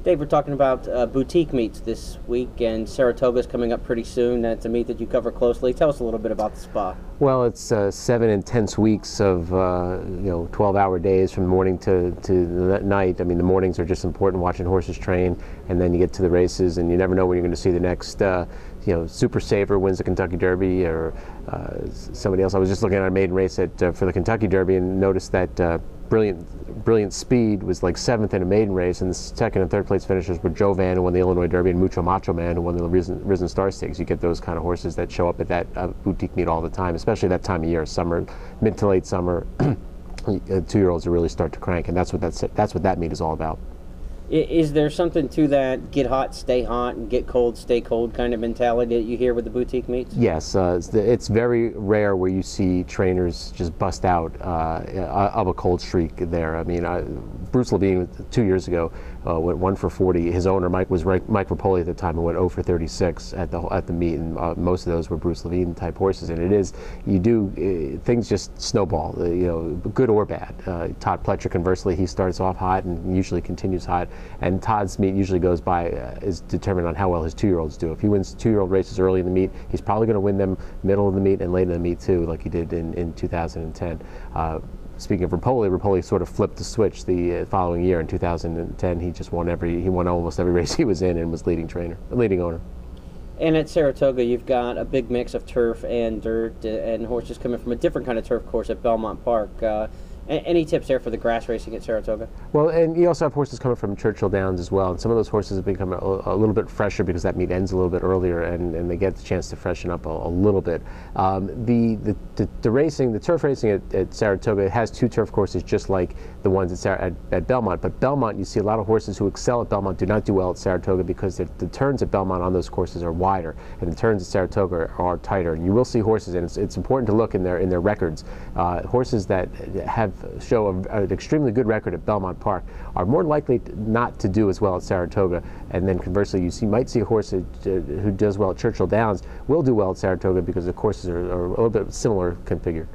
Dave, we're talking about boutique meets this week, and Saratoga's coming up pretty soon. That's a meet that you cover closely. Tell us a little bit about the spa. Well, it's 7 intense weeks of 12-hour days from morning to the night. I mean, the mornings are just important, watching horses train, and then you get to the races, and you never know when you're going to see the next. Super Saver wins the Kentucky Derby, or somebody else. I was just looking at a maiden race for the Kentucky Derby and noticed that Brilliant Speed was like 7th in a maiden race, and the second and third place finishers were Jovan, who won the Illinois Derby, and Mucho Macho Man, who won the Risen Star Stakes. You get those kind of horses that show up at that boutique meet all the time, especially that time of year, summer, mid to late summer. 2-year-olds will really start to crank, and that's what that meet is all about. Is there something to that get hot, stay hot, and get cold, stay cold kind of mentality that you hear with the boutique meets? Yes, it's very rare where you see trainers just bust out of a cold streak there. I mean, Bruce Levine 2 years ago went 1 for 40. His owner Mike Rapoli at the time, and went 0 for 36 at the meet, and most of those were Bruce Levine type horses. And things just snowball, good or bad. Todd Pletcher, conversely, he starts off hot and usually continues hot. And Todd's meet usually is determined on how well his 2-year-olds do. If he wins 2-year-old races early in the meet, he's probably going to win them middle of the meet and late in the meet too, like he did in 2010. Speaking of Rapoli sort of flipped the switch the following year. In 2010, he won almost every race he was in, and was leading owner. And at Saratoga, you've got a big mix of turf and dirt, and horses coming from a different kind of turf course at Belmont Park. Any tips there for the grass racing at Saratoga? Well, and you also have horses coming from Churchill Downs as well, and some of those horses have become a little bit fresher because that meet ends a little bit earlier, and they get the chance to freshen up a little bit. The turf racing at Saratoga has 2 turf courses, just like the ones at Belmont. But Belmont, you see a lot of horses who excel at Belmont do not do well at Saratoga, because the turns at Belmont on those courses are wider, and the turns at Saratoga are tighter. And you will see horses, and it's important to look in their records. Horses that show an extremely good record at Belmont Park are more likely not to do as well at Saratoga. And then conversely, might see a horse who does well at Churchill Downs will do well at Saratoga, because the courses are a little bit similar configured.